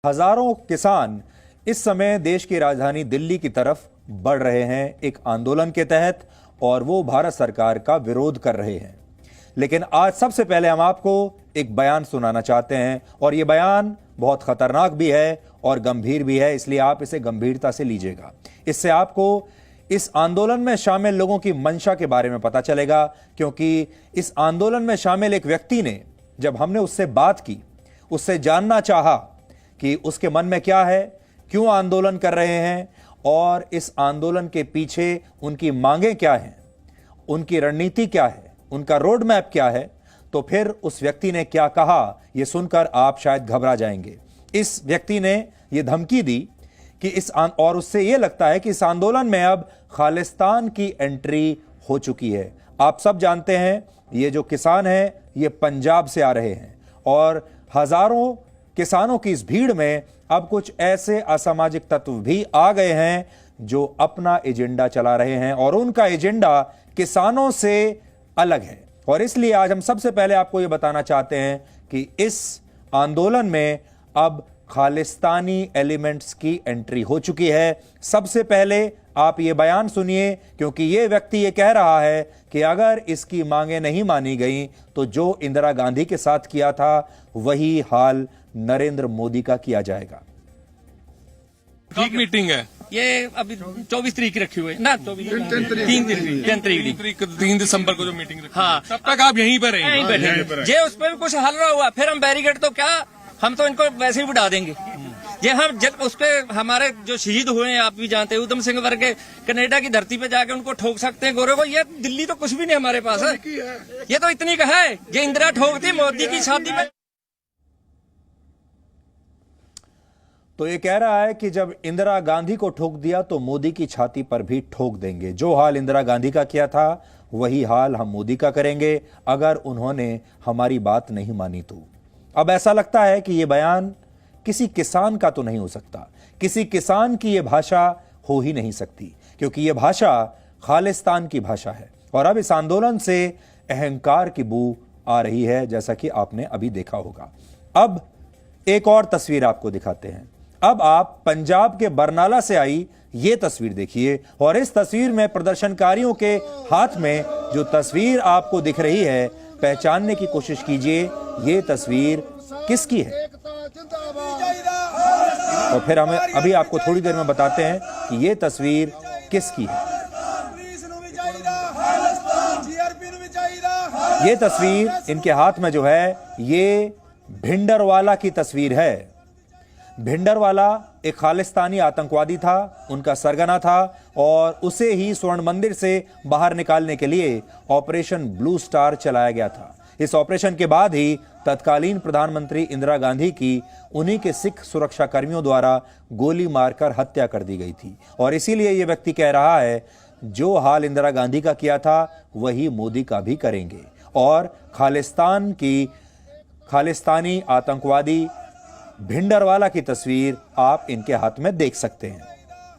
हजारों किसान इस समय देश की राजधानी दिल्ली की तरफ बढ़ रहे हैं एक आंदोलन के तहत, और वो भारत सरकार का विरोध कर रहे हैं। लेकिन आज सबसे पहले हम आपको एक बयान सुनाना चाहते हैं, और ये बयान बहुत खतरनाक भी है और गंभीर भी है, इसलिए आप इसे गंभीरता से लीजिएगा। इससे आपको इस आंदोलन में शामिल लोगों की मंशा के बारे में पता चलेगा, क्योंकि इस आंदोलन में शामिल एक व्यक्ति ने, जब हमने उससे बात की, उससे जानना चाहा कि उसके मन में क्या है, क्यों आंदोलन कर रहे हैं और इस आंदोलन के पीछे उनकी मांगें क्या हैं, उनकी रणनीति क्या है, उनका रोड मैप क्या है, तो फिर उस व्यक्ति ने क्या कहा यह सुनकर आप शायद घबरा जाएंगे। इस व्यक्ति ने यह धमकी दी कि और उससे यह लगता है कि इस आंदोलन में अब खालिस्तान की एंट्री हो चुकी है। आप सब जानते हैं ये जो किसान हैं ये पंजाब से आ रहे हैं, और हजारों किसानों की इस भीड़ में अब कुछ ऐसे असामाजिक तत्व भी आ गए हैं जो अपना एजेंडा चला रहे हैं, और उनका एजेंडा किसानों से अलग है। और इसलिए आज हम सबसे पहले आपको यह बताना चाहते हैं कि इस आंदोलन में अब खालिस्तानी एलिमेंट्स की एंट्री हो चुकी है। सबसे पहले आप ये बयान सुनिए, क्योंकि ये व्यक्ति ये कह रहा है कि अगर इसकी मांगें नहीं मानी गई तो जो इंदिरा गांधी के साथ किया था वही हाल नरेंद्र मोदी का किया जाएगा। ठीक मीटिंग है ये अभी 24 तारीख रखी हुई है ना, 3 दिसंबर को जो मीटिंग रखी। हाँ, तब तक आप यहीं पर यहीं बैठे। जे उस पर भी कुछ हल रहा हुआ फिर हम बैरिकेड तो क्या, हम तो इनको वैसे ही उड़ा देंगे। ये हम जब उस पे हमारे जो शहीद हुए हैं आप भी जानते हैं, उधम सिंह वर्गे कनाडा की धरती पे जाके उनको ठोक सकते हैं गोरे को। ये दिल्ली तो कुछ भी नहीं हमारे पास है, ये तो इतनी का है। ये इंदिरा ठोकती मोदी की शादी में। तो ये कह रहा है कि जब इंदिरा गांधी को ठोक दिया तो मोदी की छाती पर भी ठोक देंगे। जो हाल इंदिरा गांधी का किया था वही हाल हम मोदी का करेंगे अगर उन्होंने हमारी बात नहीं मानी तो। अब ऐसा लगता है कि यह बयान किसी किसान का तो नहीं हो सकता, किसी किसान की यह भाषा हो ही नहीं सकती, क्योंकि यह भाषा खालिस्तान की भाषा है। और अब इस आंदोलन से अहंकार की बू आ रही है, जैसा कि आपने अभी देखा होगा। अब एक और तस्वीर आपको दिखाते हैं। अब आप पंजाब के बरनाला से आई ये तस्वीर देखिए, और इस तस्वीर में प्रदर्शनकारियों के हाथ में जो तस्वीर आपको दिख रही है, पहचानने की कोशिश कीजिए ये तस्वीर किसकी है। और फिर हमें अभी आपको थोड़ी देर में बताते हैं कि ये तस्वीर किसकी है। ये तस्वीर इनके हाथ में जो है ये भिंडरवाला की तस्वीर है। भिंडरवाला एक खालिस्तानी आतंकवादी था, उनका सरगना था, और उसे ही स्वर्ण मंदिर से बाहर निकालने के लिए ऑपरेशन ब्लू स्टार चलाया गया था। इस ऑपरेशन के बाद ही तत्कालीन प्रधानमंत्री इंदिरा गांधी की उन्हीं के सिख सुरक्षा कर्मियों द्वारा गोली मारकर हत्या कर दी गई थी। और इसीलिए यह व्यक्ति कह रहा है जो हाल इंदिरा गांधी का किया था वही मोदी का भी करेंगे। और खालिस्तानी आतंकवादी भिंडरवाला की तस्वीर आप इनके हाथ में देख सकते हैं।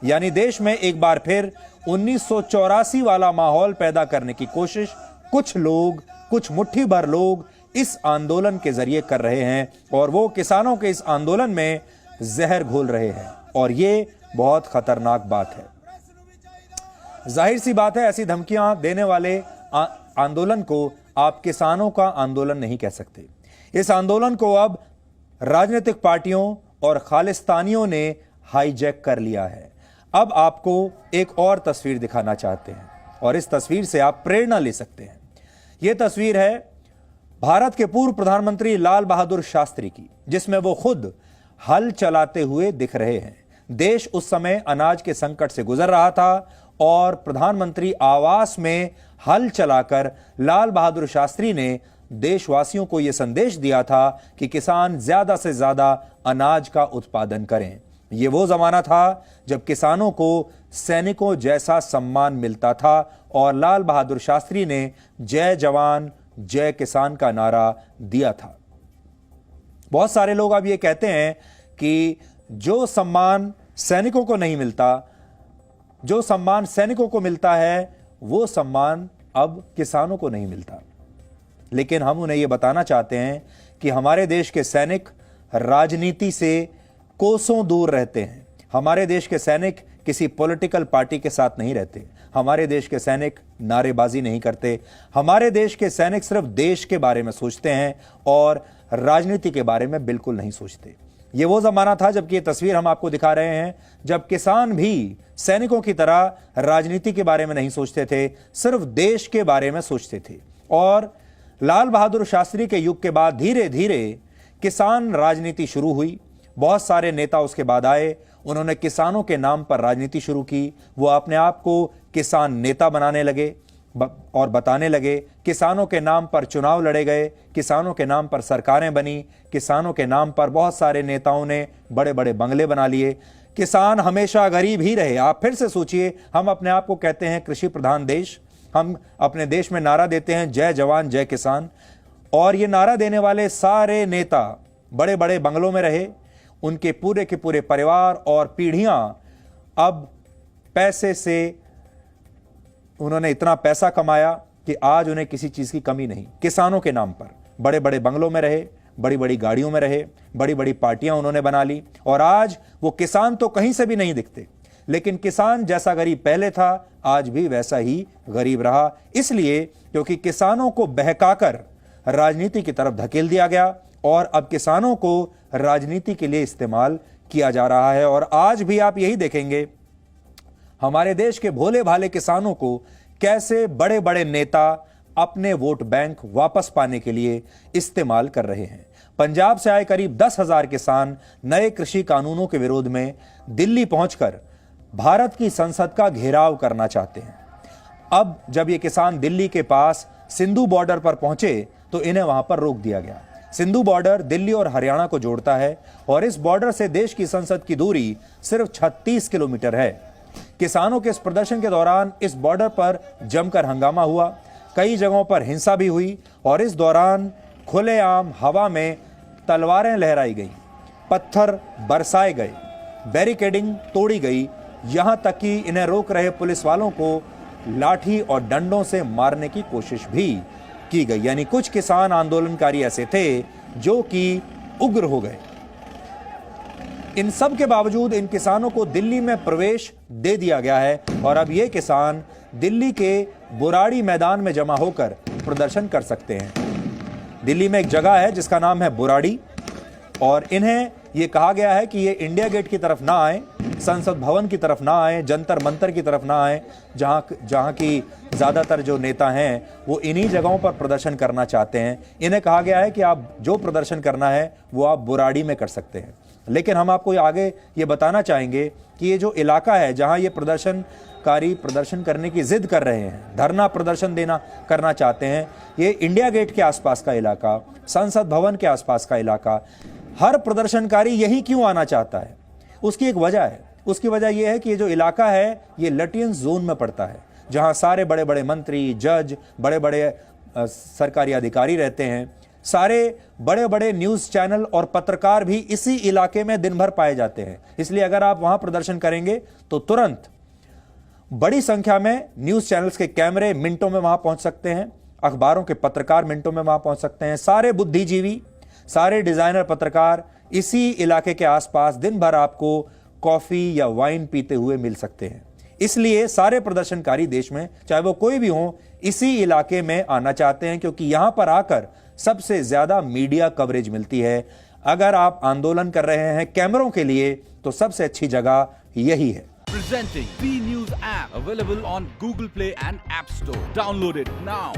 यानी देश में एक बार फिर 1984 वाला माहौल पैदा करने की कोशिश कुछ लोग, कुछ मुट्ठी भर लोग इस आंदोलन के जरिए कर रहे हैं, और वो किसानों के इस आंदोलन में जहर घोल रहे हैं। और ये बहुत खतरनाक बात है। जाहिर सी बात है, ऐसी धमकियां देने वाले आंदोलन को आप किसानों का आंदोलन नहीं कह सकते। इस आंदोलन को अब राजनीतिक पार्टियों और खालिस्तानियों ने हाईजैक कर लिया है। अब आपको एक और तस्वीर दिखाना चाहते हैं, और इस तस्वीर से आप प्रेरणा ले सकते हैं। यह तस्वीर है भारत के पूर्व प्रधानमंत्री लाल बहादुर शास्त्री की, जिसमें वो खुद हल चलाते हुए दिख रहे हैं। देश उस समय अनाज के संकट से गुजर रहा था, और प्रधानमंत्री आवास में हल चलाकर लाल बहादुर शास्त्री ने देशवासियों को यह संदेश दिया था कि किसान ज्यादा से ज्यादा अनाज का उत्पादन करें। यह वो जमाना था जब किसानों को सैनिकों जैसा सम्मान मिलता था, और लाल बहादुर शास्त्री ने जय जवान जय किसान का नारा दिया था। बहुत सारे लोग अब यह कहते हैं कि जो सम्मान सैनिकों को नहीं मिलता, जो सम्मान सैनिकों को मिलता है, वो सम्मान अब किसानों को नहीं मिलता। लेकिन हम उन्हें यह बताना चाहते हैं कि हमारे देश के सैनिक राजनीति से कोसों दूर रहते हैं। हमारे देश के सैनिक किसी पॉलिटिकल पार्टी के साथ नहीं रहते। हमारे देश के सैनिक नारेबाजी नहीं करते। हमारे देश के सैनिक सिर्फ देश के बारे में सोचते हैं और राजनीति के बारे में बिल्कुल नहीं सोचते। ये वो जमाना था जबकि ये तस्वीर हम आपको दिखा रहे हैं जब किसान भी सैनिकों की तरह राजनीति के बारे में नहीं सोचते थे, सिर्फ देश के बारे में सोचते थे। और लाल बहादुर शास्त्री के युग के बाद धीरे धीरे किसान राजनीति शुरू हुई। बहुत सारे नेता उसके बाद आए, उन्होंने किसानों के नाम पर राजनीति शुरू की। वो अपने आप को किसान नेता बनाने लगे और बताने लगे। किसानों के नाम पर चुनाव लड़े गए, किसानों के नाम पर सरकारें बनी, किसानों के नाम पर बहुत सारे नेताओं ने बड़े बड़े बंगले बना लिए। किसान हमेशा गरीब ही रहे। आप फिर से सोचिए, हम अपने आप को कहते हैं कृषि प्रधान देश, हम अपने देश में नारा देते हैं जय जवान जय किसान, और ये नारा देने वाले सारे नेता बड़े बड़े बंगलों में रहे। उनके पूरे के पूरे परिवार और पीढ़ियां अब पैसे से उन्होंने इतना पैसा कमाया कि आज उन्हें किसी चीज की कमी नहीं। किसानों के नाम पर बड़े बड़े बंगलों में रहे, बड़ी बड़ी गाड़ियों में रहे, बड़ी बड़ी पार्टियां उन्होंने बना ली, और आज वो किसान तो कहीं से भी नहीं दिखते, लेकिन किसान जैसा गरीब पहले था आज भी वैसा ही गरीब रहा। इसलिए क्योंकि किसानों को बहकाकर राजनीति की तरफ धकेल दिया गया और अब किसानों को राजनीति के लिए इस्तेमाल किया जा रहा है। और आज भी आप यही देखेंगे हमारे देश के भोले भाले किसानों को कैसे बड़े बड़े नेता अपने वोट बैंक वापस पाने के लिए इस्तेमाल कर रहे हैं। पंजाब से आए करीब 10,000 किसान नए कृषि कानूनों के विरोध में दिल्ली पहुंचकर भारत की संसद का घेराव करना चाहते हैं। अब जब ये किसान दिल्ली के पास सिंधु बॉर्डर पर पहुंचे तो इन्हें वहां पर रोक दिया गया। सिंधु बॉर्डर दिल्ली और हरियाणा को जोड़ता है और इस बॉर्डर से देश की संसद की दूरी सिर्फ 36 किलोमीटर है। किसानों के इस प्रदर्शन के दौरान इस बॉर्डर पर जमकर हंगामा हुआ, कई जगहों पर हिंसा भी हुई और इस दौरान खुलेआम हवा में तलवारें लहराई गई, पत्थर बरसाए गए, बैरिकेडिंग तोड़ी गई, यहां तक कि इन्हें रोक रहे पुलिस वालों को लाठी और डंडों से मारने की कोशिश भी की गई। यानी कुछ किसान आंदोलनकारी ऐसे थे जो कि उग्र हो गए। इन सब के बावजूद इन किसानों को दिल्ली में प्रवेश दे दिया गया है और अब ये किसान दिल्ली के बुराड़ी मैदान में जमा होकर प्रदर्शन कर सकते हैं। दिल्ली में एक जगह है जिसका नाम है बुराड़ी और इन्हें यह कहा गया है कि ये इंडिया गेट की तरफ ना आए, संसद भवन की तरफ ना आए, जंतर मंतर की तरफ ना आए, जहां की ज्यादातर जो नेता हैं वो इन्हीं जगहों पर प्रदर्शन करना चाहते हैं। इन्हें कहा गया है कि आप जो प्रदर्शन करना है वो आप बुराड़ी में कर सकते हैं। लेकिन हम आपको आगे ये बताना चाहेंगे कि ये जो इलाका है जहां ये प्रदर्शनकारी प्रदर्शन करने की जिद कर रहे हैं, धरना प्रदर्शन करना चाहते हैं, ये इंडिया गेट के आसपास का इलाका, संसद भवन के आसपास का इलाका, हर प्रदर्शनकारी यही क्यों आना चाहता है? उसकी एक वजह है। उसकी वजह यह है कि ये जो इलाका है ये लटियंस जोन में पड़ता है, जहां सारे बड़े बड़े मंत्री, जज, बड़े बड़े सरकारी अधिकारी रहते हैं। सारे बड़े बड़े न्यूज चैनल और पत्रकार भी इसी इलाके में दिन भर पाए जाते हैं। इसलिए अगर आप वहां प्रदर्शन करेंगे तो तुरंत बड़ी संख्या में न्यूज चैनल्स के कैमरे मिनटों में वहां पहुंच सकते हैं, अखबारों के पत्रकार मिनटों में वहां पहुंच सकते हैं। सारे बुद्धिजीवी, सारे डिजाइनर पत्रकार इसी इलाके के आसपास दिन भर आपको कॉफी या वाइन पीते हुए मिल सकते हैं। इसलिए सारे प्रदर्शनकारी देश में, चाहे वो कोई भी हो, इसी इलाके में आना चाहते हैं क्योंकि यहां पर आकर सबसे ज्यादा मीडिया कवरेज मिलती है। अगर आप आंदोलन कर रहे हैं कैमरों के लिए तो सबसे अच्छी जगह यही है। Presenting B News app available on Google Play and App Store. Download it now.